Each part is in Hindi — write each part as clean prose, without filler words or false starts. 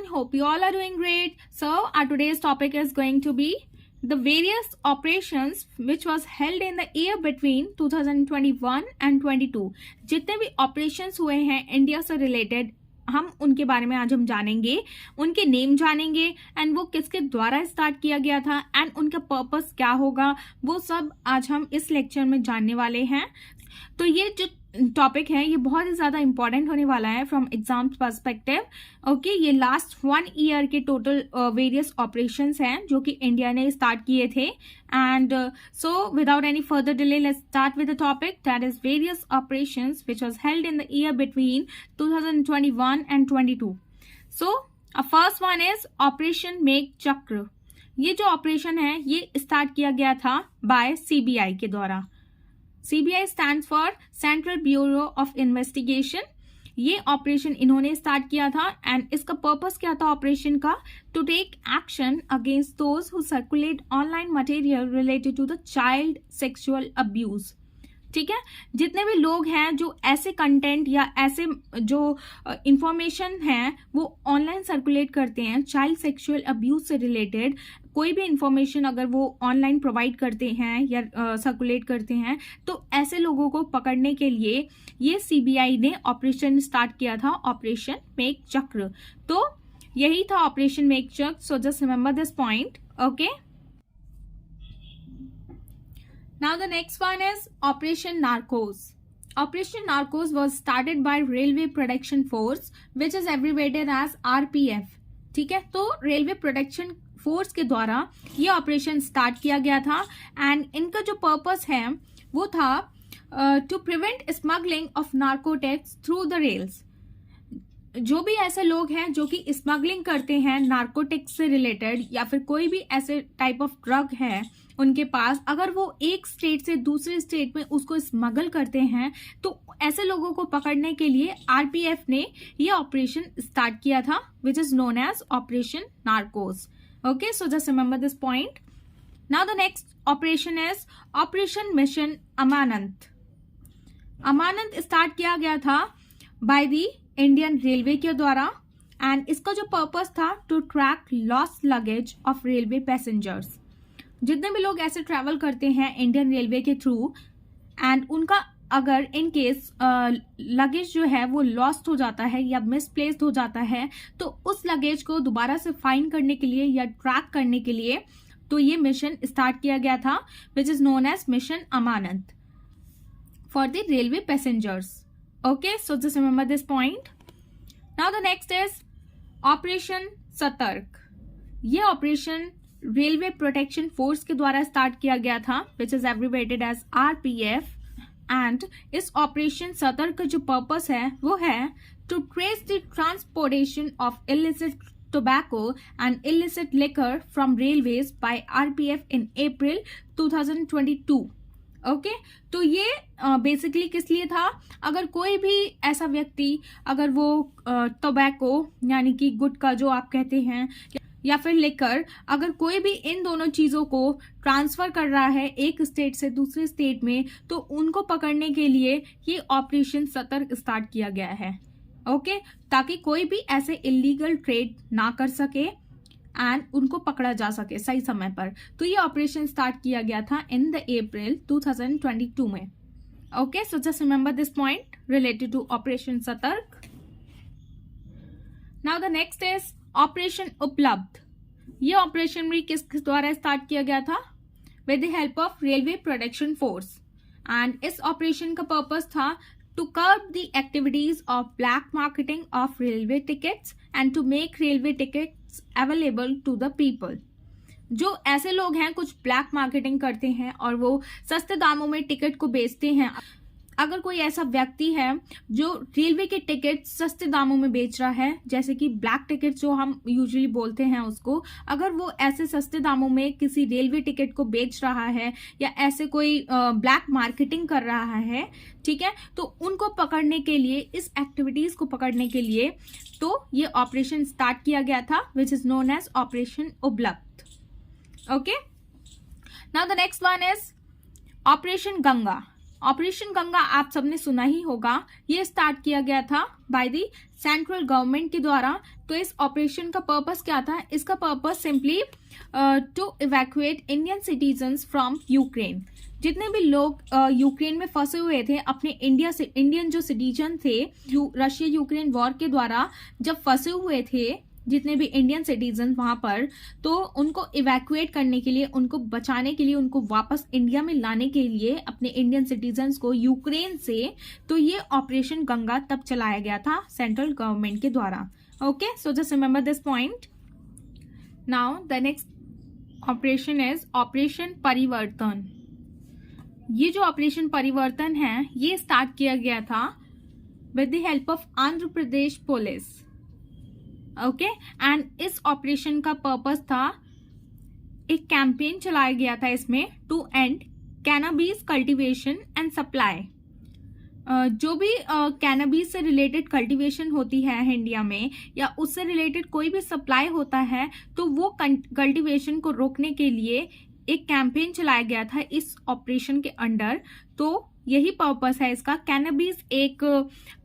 Hope you all are doing great. So our today's topic is going to be the various operations which was held in the year between 2021 and 22. जितने भी operations हुए हैं इंडिया से related, हम उनके बारे में आज हम जानेंगे, उनके नेम जानेंगे एंड वो किसके द्वारा स्टार्ट किया गया था एंड उनका पर्पस क्या होगा, वो सब आज हम इस लेक्चर में जानने वाले हैं. तो ये जो टॉपिक है ये बहुत ही ज्यादा इंपॉर्टेंट होने वाला है फ्रॉम एग्जाम पर्सपेक्टिव. ओके, ये लास्ट 1 ईयर के टोटल वेरियस ऑपरेशंस हैं जो कि इंडिया ने स्टार्ट किए थे. And so without any further delay let's start with the topic that is various operations which was held in the year between 2021 and 22. So first one is operation मेघ चक्र. ये जो ऑपरेशन है ये स्टार्ट किया गया था बाय सीबीआई के द्वारा. CBI stands for Central Bureau of Investigation. ये ऑपरेशन इन्होंने स्टार्ट किया था एंड इसका पर्पस क्या था ऑपरेशन का? To take action against those who circulate online material related to the child sexual abuse. ठीक है, जितने भी लोग हैं जो ऐसे कंटेंट या ऐसे जो इंफॉर्मेशन है वो ऑनलाइन सर्कुलेट करते हैं चाइल्ड सेक्सुअल अब्यूज से रिलेटेड, कोई भी इंफॉर्मेशन अगर वो ऑनलाइन प्रोवाइड करते हैं या सर्कुलेट करते हैं, तो ऐसे लोगों को पकड़ने के लिए ये सीबीआई ने ऑपरेशन स्टार्ट किया था, ऑपरेशन मेघ चक्र. तो यही था ऑपरेशन मेघ चक्र. सो just remember this point. Okay, now the next one is Operation Narcos. Operation Narcos was started by Railway Protection Force which is abbreviated as RPF. ठीक है, तो रेलवे प्रोटेक्शन फोर्स के द्वारा ये ऑपरेशन स्टार्ट किया गया था एंड इनका जो पर्पस है वो था to prevent smuggling of narcotics through the rails. जो भी ऐसे लोग हैं जो कि स्मगलिंग करते हैं नार्कोटिक्स से रिलेटेड या फिर कोई भी ऐसे टाइप ऑफ ड्रग है उनके पास, अगर वो एक स्टेट से दूसरे स्टेट में उसको स्मगल करते हैं तो ऐसे लोगों को पकड़ने के लिए आरपीएफ ने ये ऑपरेशन स्टार्ट किया था which is known as operation narcos. Okay, so just remember this point. Now the next operation is operation mission Amanat. Amanat start किया गया था बाय द इंडियन रेलवे के द्वारा एंड इसका जो पर्पस था to track lost luggage of railway passengers. जितने भी लोग ऐसे ट्रैवल करते हैं इंडियन रेलवे के थ्रू एंड उनका अगर इन केस लगेज जो है वो लॉस्ट हो जाता है या मिसप्लेस्ड हो जाता है तो उस लगेज को दोबारा से फाइंड करने के लिए या ट्रैक करने के लिए तो ये मिशन स्टार्ट किया गया था which is known as mission Amanat for the railway passengers. Okay, so just remember this point. Now the next is operation Satark. ये ऑपरेशन रेलवे प्रोटेक्शन फोर्स के द्वारा स्टार्ट किया गया था which is abbreviated as RPF and इस ऑपरेशन सतर्क का जो पर्पस है वो है to trace the transportation of illicit tobacco and illicit liquor from railways by RPF in April 2022. Okay, तो ये बेसिकली किस लिए था? अगर कोई भी ऐसा व्यक्ति अगर वो टोबैको यानी कि गुटखा जो आप कहते हैं या फिर लिकर, अगर कोई भी इन दोनों चीजों को ट्रांसफर कर रहा है एक स्टेट से दूसरे स्टेट में तो उनको पकड़ने के लिए ये ऑपरेशन सतर्क स्टार्ट किया गया है. ओके, ताकि कोई भी ऐसे इलीगल ट्रेड ना कर सके एंड उनको पकड़ा जा सके सही समय पर. तो ये ऑपरेशन स्टार्ट किया गया था इन द अप्रैल 2022 में. Okay, so just remember this point related to operation Satark. Now the next is operation Upalabdh. ये ऑपरेशन भी किस द्वारा स्टार्ट किया गया था? With the help of railway protection force and इस ऑपरेशन का पर्पस था to curb the activities of black marketing of railway tickets and to make railway tickets available to the people. जो ऐसे लोग हैं कुछ ब्लैक मार्केटिंग करते हैं और वो सस्ते दामों में टिकट को बेचते हैं. अगर कोई ऐसा व्यक्ति है जो रेलवे के टिकट सस्ते दामों में बेच रहा है, जैसे कि ब्लैक टिकट जो हम यूजुअली बोलते हैं उसको, अगर वो ऐसे सस्ते दामों में किसी रेलवे टिकट को बेच रहा है या ऐसे कोई ब्लैक मार्केटिंग कर रहा है, ठीक है, तो उनको पकड़ने के लिए, इस एक्टिविटीज को पकड़ने के लिए तो ये ऑपरेशन स्टार्ट किया गया था which is known as operation Upalabdh. Okay, now the next one is operation Ganga. Operation Ganga आप सबने सुना ही होगा, ये स्टार्ट किया गया था बाय द सेंट्रल गवर्नमेंट के द्वारा। तो इस ऑपरेशन का पर्पस क्या था? इसका purpose simply to evacuate Indian citizens from Ukraine. जितने भी लोग यूक्रेन में फंसे हुए थे, अपने इंडियन जो सिटीजन थे रशिया यूक्रेन वॉर के द्वारा जब फंसे हुए थे, जितने भी इंडियन सिटीजन वहां पर, तो उनको इवैक्यूएट करने के लिए, उनको बचाने के लिए, उनको वापस इंडिया में लाने के लिए अपने इंडियन सिटीजन्स को यूक्रेन से, तो ये ऑपरेशन गंगा तब चलाया गया था सेंट्रल गवर्नमेंट के द्वारा। Okay, so just remember this point. Now the next operation is operation परिवर्तन। ये जो ऑपरेशन परिवर्तन है, ये स्टार्ट किया गया था with the help of Andhra Pradesh police. Okay, and इस ऑपरेशन का पर्पस था, एक कैंपेन चलाया गया था इसमें to end cannabis cultivation and supply. जो भी कैनाबीज से रिलेटेड कल्टीवेशन होती है इंडिया में, या उससे रिलेटेड कोई भी सप्लाई होता है, तो वो कल्टीवेशन को रोकने के लिए एक कैंपेन चलाया गया था इस ऑपरेशन के अंडर। तो यही पर्पस है इसका। कैनाबीज एक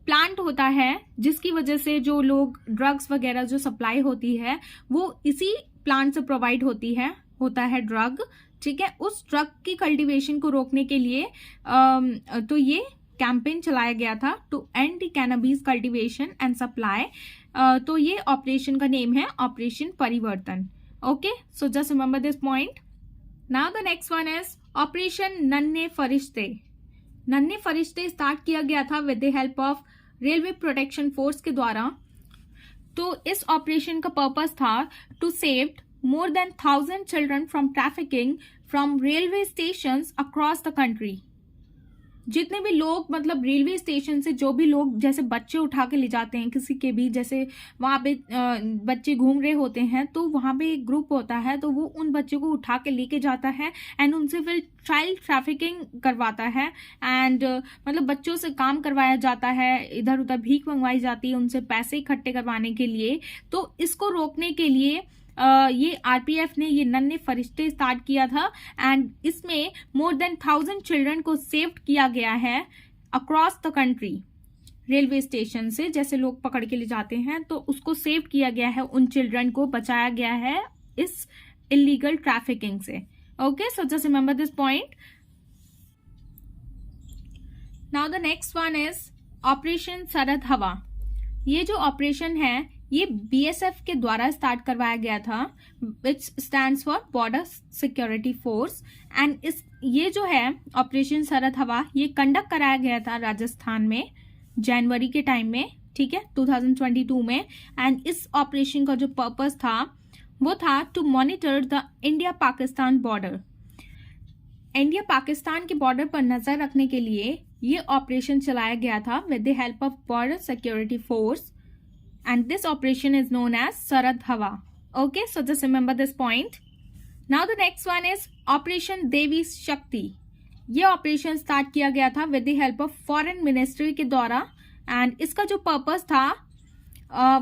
प्लांट होता है जिसकी वजह से जो लोग ड्रग्स वगैरह जो सप्लाई होती है, वो इसी प्लांट से प्रोवाइड होता है ड्रग। ठीक है, उस ड्रग की कल्टीवेशन को रोकने के लिए तो ये कैंपेन चलाया गया था to end the cannabis cultivation and supply. तो ये ऑपरेशन का नेम है operation Parivartan. Okay, so just remember this point. Now the next one is operation Nanhe Farishte. Nanhe Farishte start किया गया था with the help of railway protection force के द्वारा। तो इस ऑपरेशन का पर्पस था to save more than 1000 children from trafficking from railway stations across the country. जितने भी लोग, मतलब रेलवे स्टेशन से जो भी लोग जैसे बच्चे उठा के ले जाते हैं किसी के भी, जैसे वहां पे बच्चे घूम रहे होते हैं, तो वहां पे एक ग्रुप होता है, तो वो उन बच्चों को उठा के लेके जाता है एंड उनसे फिर चाइल्ड ट्रैफिकिंग करवाता है। एंड मतलब बच्चों से काम करवाया जाता है, इधर उधर भीख मंगवाई जाती है उनसे पैसे इकट्ठे करवाने के लिए। तो इसको रोकने के लिए ये आरपीएफ ने ये नन्हे फरिश्ते स्टार्ट किया था एंड इसमें मोर देन 1000 चिल्ड्रन को सेव किया गया है across the country. Railway station से जैसे लोग पकड़ के ले जाते हैं, तो उसको सेव किया गया है, उन चिल्ड्रन को बचाया गया है इस इलीगल ट्रैफिकिंग से। Okay, so just remember this point. Now the next one is operation सरहद हवा। ये जो ऑपरेशन है, ये बीएसएफ के द्वारा स्टार्ट करवाया गया था, विच stands for border security force. And ये जो है ऑपरेशन सरहद हवा, ये कंडक्ट कराया गया था राजस्थान में जनवरी के टाइम में, ठीक है, 2022 में। एंड इस ऑपरेशन का जो पर्पस था वो था to monitor the India Pakistan border. India Pakistan के बॉर्डर पर नजर रखने के लिए ये ऑपरेशन चलाया गया था with the help of border security force. And this operation is known as Sarhad Hawa. Okay, so just remember this point. Now the next one is Operation Devi Shakti. ये ऑपरेशन स्टार्ट किया गया था with the help of foreign ministry के द्वारा। एंड इसका जो पर्पस था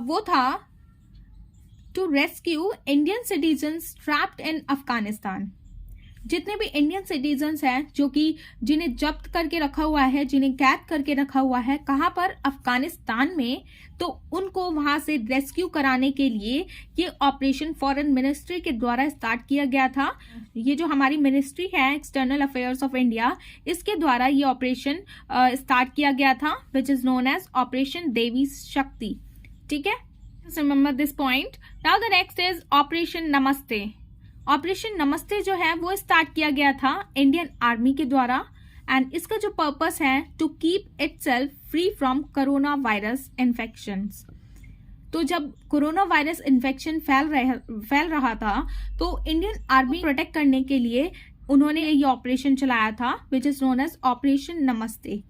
वो था to rescue Indian citizens trapped in Afghanistan. जितने भी इंडियन सिटीजन्स हैं जो कि जिन्हें जब्त करके रखा हुआ है, जिन्हें कैद करके रखा हुआ है, कहाँ पर? अफगानिस्तान में। तो उनको वहां से रेस्क्यू कराने के लिए ये ऑपरेशन फॉरेन मिनिस्ट्री के द्वारा स्टार्ट किया गया था। ये जो हमारी मिनिस्ट्री है एक्सटर्नल अफेयर्स ऑफ इंडिया, इसके द्वारा ये ऑपरेशन स्टार्ट किया गया था, which is known as operation Devi Shakti. ठीक है, remember this point. Now the next is operation Namaste. Operation Namaste जो है वो स्टार्ट किया गया था इंडियन आर्मी के द्वारा। एंड इसका जो पर्पस है to keep itself free from corona virus infections. तो जब कोरोना वायरस इन्फेक्शन फैल रहा था, तो इंडियन आर्मी प्रोटेक्ट करने के लिए उन्होंने ये ऑपरेशन चलाया था, which is known as operation Namaste.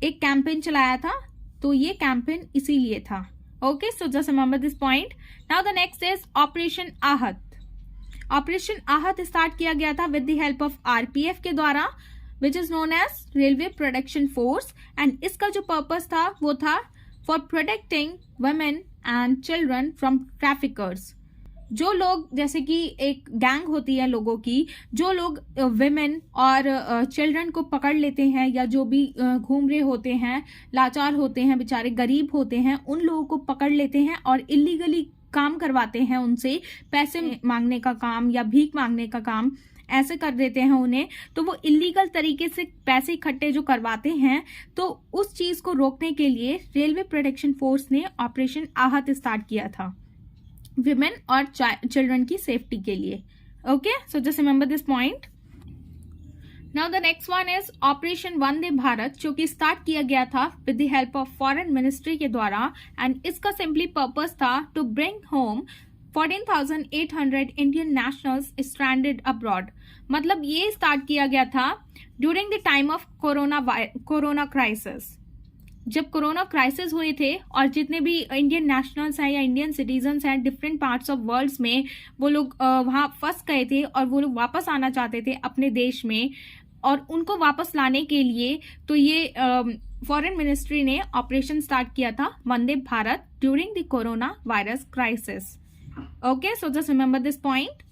एक कैंपेन चलाया था, तो ये कैंपेन इसीलिए था। Okay, so just remember this point. Now the next is operation Aahat. Operation Aahat start किया गया था with the help of RPF के द्वारा, which is known as railway protection force. And इसका जो पर्पस था वो था for protecting women and children from traffickers. जो लोग, जैसे कि एक गैंग होती है लोगों की, जो लोग विमेन और चिल्ड्रन को पकड़ लेते हैं, या जो भी घूम रहे होते हैं, लाचार होते हैं, बेचारे गरीब होते हैं, उन लोगों को पकड़ लेते हैं और इलीगली काम करवाते हैं, उनसे पैसे मांगने का काम या भीख मांगने का काम ऐसे कर देते हैं उन्हें। तो वो इलीगल तरीके से पैसे इकट्ठे जो करवाते हैं, तो उस चीज को रोकने के लिए रेलवे प्रोटेक्शन फोर्स ने ऑपरेशन आहत स्टार्ट किया था, विमेन और चिल्ड्रन की सेफ्टी के लिए। Okay, so just remember this point. Now the next one is operation Vande Bharat, जो कि स्टार्ट किया गया था with the help of foreign ministry के द्वारा, एंड इसका सिंपली पर्पस था to bring home 14,800 Indian nationals stranded abroad. मतलब ये स्टार्ट किया गया था during the time of corona crisis. जब कोरोना क्राइसिस हुए थे और जितने भी इंडियन नेशनल्स हैं या इंडियन सिटीजन्स हैं डिफरेंट पार्ट्स ऑफ वर्ल्ड्स में, वो लोग वहां फंस गए थे और वो लोग वापस आना चाहते थे अपने देश में, और उनको वापस लाने के लिए तो ये फॉरेन मिनिस्ट्री ने ऑपरेशन स्टार्ट किया था Vande Bharat during the corona virus crisis. Okay, so just remember this point.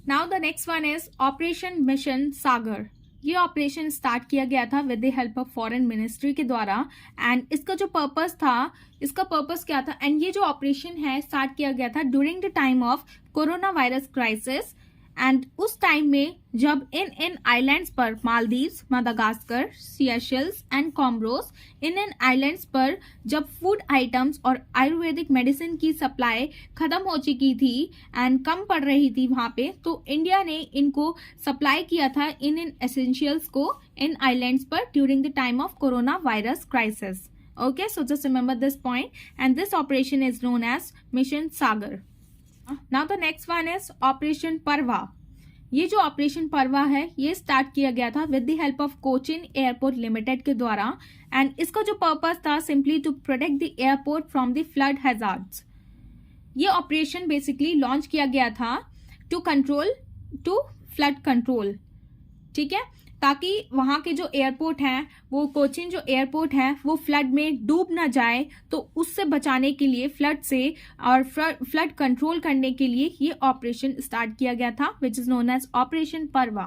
Now the next one is Operation Mission Sagar. ये ऑपरेशन स्टार्ट किया गया था with the help of foreign ministry के द्वारा, एंड इसका जो पर्पस था, इसका पर्पस क्या था, एंड ये जो ऑपरेशन है स्टार्ट किया गया था during the time of corona virus crisis. And उस टाइम में जब इन आइलैंड्स पर, Maldives, Madagascar, Seychelles and Comoros, इन आइलैंड्स पर जब फूड आइटम्स और आयुर्वेदिक मेडिसिन की सप्लाई खत्म हो चुकी थी एंड कम पड़ रही थी वहां पे, तो इंडिया ने इनको सप्लाई किया था इन एसेंशियल्स को इन आइलैंड्स पर during the time of corona virus crisis. Okay, so just remember this point, and this operation is known as mission Sagar. Now the next one is operation Parwah. ये जो ऑपरेशन परवा है ये स्टार्ट किया गया था with the help of Cochin airport limited के द्वारा, एंड इसका जो पर्पस था simply to protect the airport from the flood hazards. ये ऑपरेशन बेसिकली लॉन्च किया गया था टू फ्लड कंट्रोल, ठीक है, ताकि वहां के जो एयरपोर्ट हैं, वो कोचिन जो एयरपोर्ट है वो फ्लड में डूब ना जाए, तो उससे बचाने के लिए, फ्लड से और फ्लड कंट्रोल करने के लिए ये ऑपरेशन स्टार्ट किया गया था, which is known as operation परवा।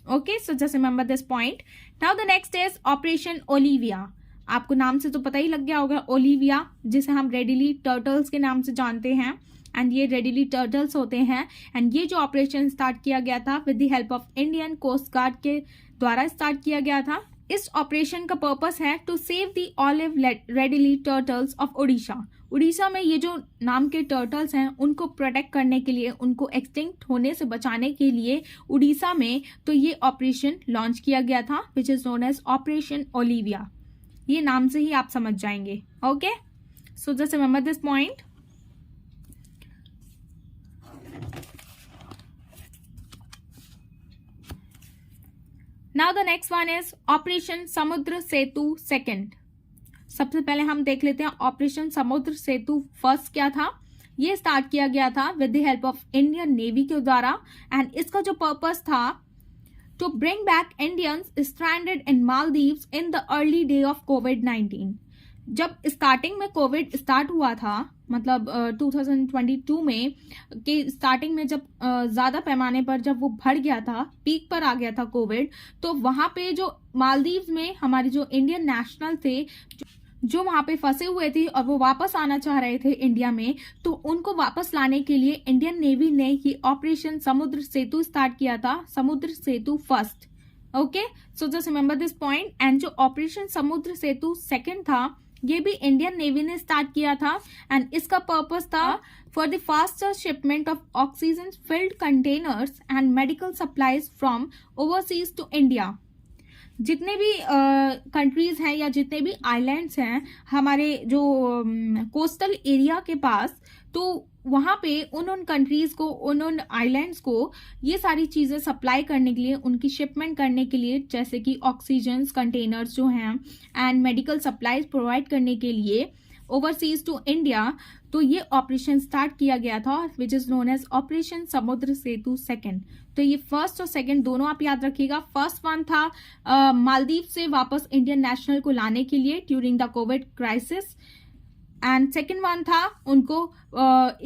Okay, so just remember this point. Now the next is operation Olivia. आपको नाम से तो पता ही लग गया होगा, ओलिविया, जिसे हम रेडिली टर्टल्स के नाम से जानते हैं, एंड ये रेडिली टर्टल्स होते हैं। एंड ये जो ऑपरेशन स्टार्ट किया गया था with the help of Indian coast guard के द्वारा स्टार्ट किया गया था। इस ऑपरेशन का पर्पस है to save the olive ridley turtles of Odisha. Orissa में ये जो नाम के टर्टल्स हैं उनको प्रोटेक्ट करने के लिए, उनको एक्सटिंक्ट होने से बचाने के लिए उड़ीसा में तो ये ऑपरेशन लॉन्च किया गया था, which is known as operation Olivia. ये नाम से ही आप समझ जाएंगे। Okay, so just remember this point. Now the next one is operation Samudra Setu second. सबसे पहले हम देख लेते हैं ऑपरेशन समुद्र सेतु फर्स्ट क्या था। ये स्टार्ट किया गया था with the help of Indian navy के द्वारा, एंड इसका जो पर्पस था to bring back Indians stranded in Maldives in the early day of कोविड-19। जब स्टार्टिंग में कोविड स्टार्ट हुआ था, मतलब 2022 में के स्टार्टिंग में जब ज्यादा पैमाने पर जब वो बढ़ गया था, पीक पर आ गया था कोविड, तो वहां पे जो मालदीव्स में हमारे जो इंडियन नेशनल थे जो वहां पे फंसे हुए थे और वो वापस आना चाह रहे थे इंडिया में, तो उनको वापस लाने के लिए इंडियन नेवी ने ये ऑपरेशन समुद्र सेतु स्टार्ट किया था, Samudra Setu first. Okay, so just remember this point. And जो ऑपरेशन समुद्र सेतु सेकंड था ये भी इंडियन नेवी ने स्टार्ट किया था, एंड इसका पर्पस था for the faster shipment of oxygen filled containers and medical supplies from overseas to India. जितने भी कंट्रीज हैं या जितने भी आइलैंड्स हैं हमारे जो कोस्टल एरिया के पास, तो वहां पे उन कंट्रीज को, उन आइलैंड्स को ये सारी चीजें सप्लाई करने के लिए, उनकी शिपमेंट करने के लिए, जैसे कि ऑक्सीजन कंटेनर्स जो हैं एंड मेडिकल सप्लाईज प्रोवाइड करने के लिए ओवरसीज टू इंडिया, तो ये ऑपरेशन स्टार्ट किया गया था, which is known as operation Samudra Setu second. तो ये फर्स्ट और सेकंड दोनों आप याद रखिएगा। फर्स्ट वन था मालदीव से वापस इंडियन नेशनल को लाने के लिए during the Covid crisis, and second one था उनको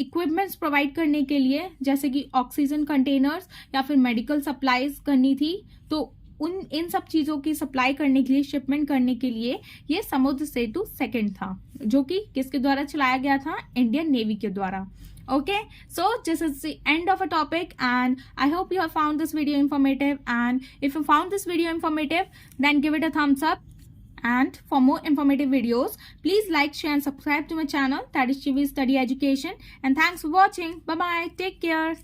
इक्विपमेंट्स प्रोवाइड करने के लिए, जैसे कि ऑक्सीजन कंटेनर्स या फिर मेडिकल सप्लाईज करनी थी, तो इन सब चीज़ों की सप्लाई करने के लिए, शिपमेंट करने के लिए ये समुद्र सेतु सेकंड था, जो कि किसके द्वारा चलाया गया था, इंडियन नेवी के द्वारा. Okay, so this is the end of a topic, and I hope you have found this video informative, and if you found this video informative, then give it a thumbs up. And for more informative videos, please like, share and subscribe to my channel, that is Chivi Study Education. And thanks for watching. Bye bye, take care.